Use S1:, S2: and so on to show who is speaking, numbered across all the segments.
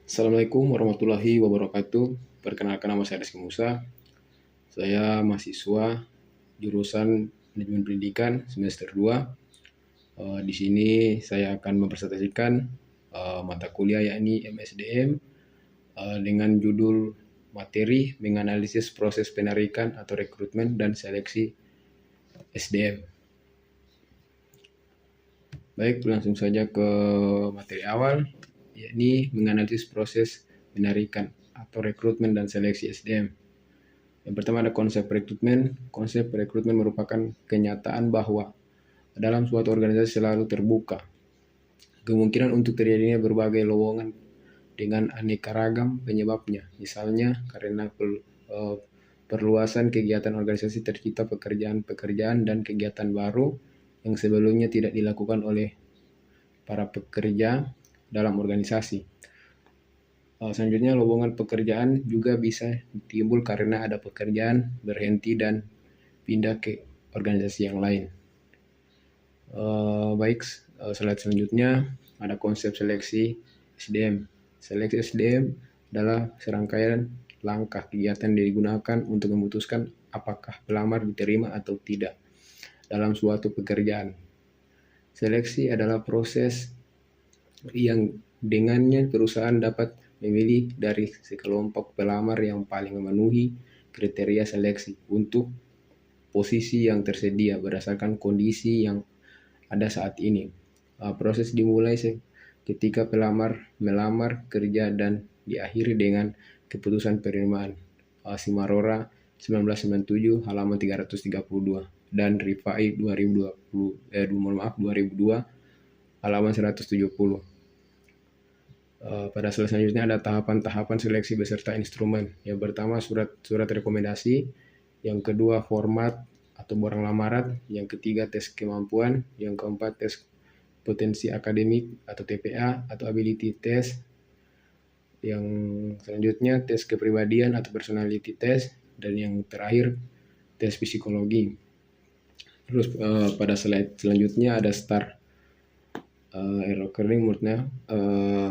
S1: Assalamualaikum warahmatullahi wabarakatuh. Perkenalkan, nama saya Rizky Musa. Saya mahasiswa jurusan Manajemen Pendidikan semester 2. Di sini saya akan mempresentasikan mata kuliah yakni MSDM dengan judul materi menganalisis proses penarikan atau rekrutmen dan seleksi SDM. Baik, langsung saja ke materi awal, yakni menganalisis proses penarikan atau rekrutmen dan seleksi SDM. Yang pertama ada konsep rekrutmen. Konsep rekrutmen merupakan kenyataan bahwa dalam suatu organisasi selalu terbuka kemungkinan untuk terjadinya berbagai lowongan dengan aneka ragam penyebabnya. Misalnya karena perluasan kegiatan organisasi tercipta pekerjaan dan kegiatan baru yang sebelumnya tidak dilakukan oleh para pekerja dalam organisasi. Selanjutnya, lowongan pekerjaan juga bisa timbul karena ada pekerjaan berhenti dan pindah ke organisasi yang lain. Slide selanjutnya ada konsep seleksi SDM. Seleksi SDM adalah serangkaian langkah kegiatan yang digunakan untuk memutuskan apakah pelamar diterima atau tidak dalam suatu pekerjaan. Seleksi adalah proses yang dengannya perusahaan dapat memilih dari sekelompok pelamar yang paling memenuhi kriteria seleksi untuk posisi yang tersedia berdasarkan kondisi yang ada saat ini. Proses dimulai ketika pelamar melamar kerja dan diakhiri dengan keputusan penerimaan. Simarora 1997 halaman 332 dan Rifai 2002 halaman 170. Pada slide selanjutnya ada tahapan-tahapan seleksi beserta instrumen. Yang pertama surat rekomendasi, yang kedua format atau borang lamaran, yang ketiga tes kemampuan, yang keempat tes potensi akademik atau TPA atau ability test, yang selanjutnya tes kepribadian atau personality test, dan yang terakhir tes psikologi. Terus pada slide selanjutnya ada start recording menurutnya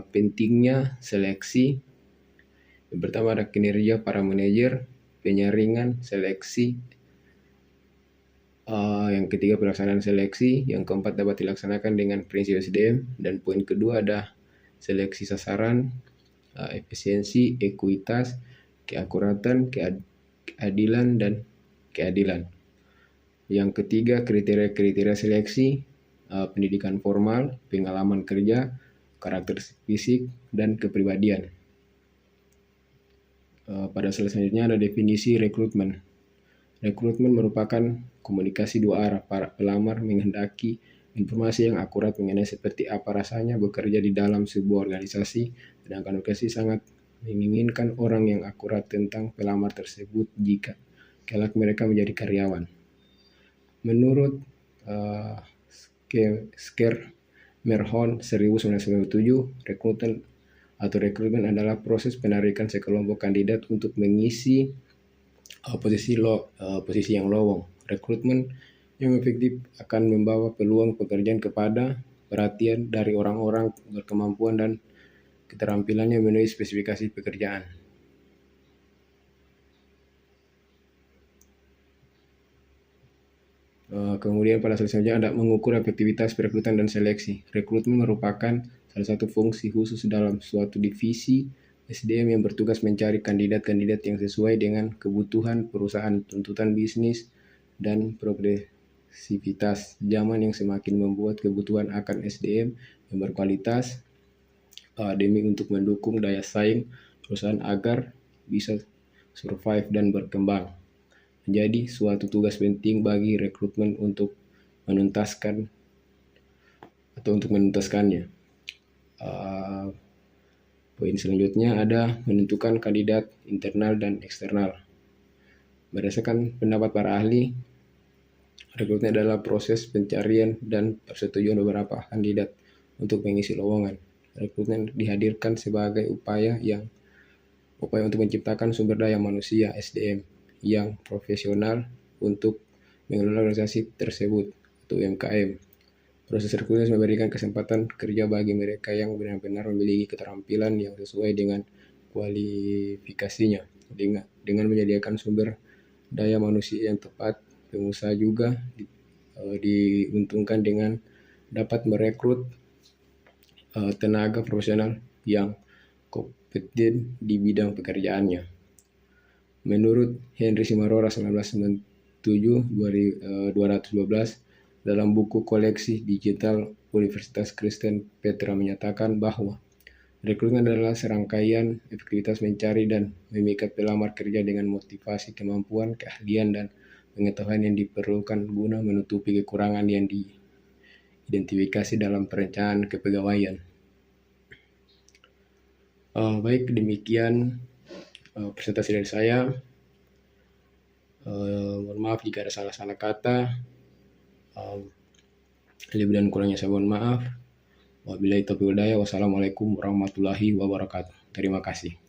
S1: pentingnya seleksi. Yang pertama ada kinerja para manajer, penyaringan seleksi, yang ketiga pelaksanaan seleksi, yang keempat dapat dilaksanakan dengan prinsip SDM, dan poin kedua ada seleksi sasaran, efisiensi, ekuitas, keakuratan, keadilan, dan keadilan. Yang ketiga kriteria seleksi, pendidikan formal, pengalaman kerja, karakter fisik, dan kepribadian. Pada slide selanjutnya ada definisi rekrutmen. Rekrutmen merupakan komunikasi dua arah. Para pelamar menghendaki informasi yang akurat mengenai seperti apa rasanya bekerja di dalam sebuah organisasi, sedangkan organisasi sangat menginginkan orang yang akurat tentang pelamar tersebut jika kelak mereka menjadi karyawan. Menurut Schermerhorn 1997, rekrutmen adalah proses penarikan sekelompok kandidat untuk mengisi posisi yang lowong. Rekrutmen yang efektif akan membawa peluang pekerjaan kepada perhatian dari orang-orang berkemampuan dan keterampilannya memenuhi spesifikasi pekerjaan. Kemudian pada selanjutnya ada mengukur efektivitas perekrutan dan seleksi. Rekrutmen merupakan salah satu fungsi khusus dalam suatu divisi SDM yang bertugas mencari kandidat-kandidat yang sesuai dengan kebutuhan perusahaan, tuntutan bisnis, dan progresivitas zaman yang semakin membuat kebutuhan akan SDM yang berkualitas demi untuk mendukung daya saing perusahaan agar bisa survive dan berkembang. Menjadi suatu tugas penting bagi rekrutmen untuk menuntaskannya. Poin selanjutnya ada menentukan kandidat internal dan eksternal. Berdasarkan pendapat para ahli, rekrutmen adalah proses pencarian dan persetujuan beberapa kandidat untuk mengisi lowongan. Rekrutmen dihadirkan sebagai upaya untuk menciptakan sumber daya manusia SDM yang profesional untuk mengelola organisasi tersebut atau UMKM. Proses rekrutmen memberikan kesempatan kerja bagi mereka yang benar-benar memiliki keterampilan yang sesuai dengan kualifikasinya. Dengan menyediakan sumber daya manusia yang tepat, pengusaha juga diuntungkan dengan dapat merekrut tenaga profesional yang kompeten di bidang pekerjaannya. Menurut Henry Simarora 1997-212 dalam buku koleksi digital Universitas Kristen Petra menyatakan bahwa rekrutmen adalah serangkaian aktivitas mencari dan memikat pelamar kerja dengan motivasi, kemampuan, keahlian, dan pengetahuan yang diperlukan guna menutupi kekurangan yang diidentifikasi dalam perencanaan kepegawaian. Baik, demikian presentasi dari saya. Mohon maaf jika ada salah-salah kata. Lebih dan kurangnya saya mohon maaf. Wabillahi taufiq wal hidayah. Wassalamualaikum warahmatullahi wabarakatuh. Terima kasih.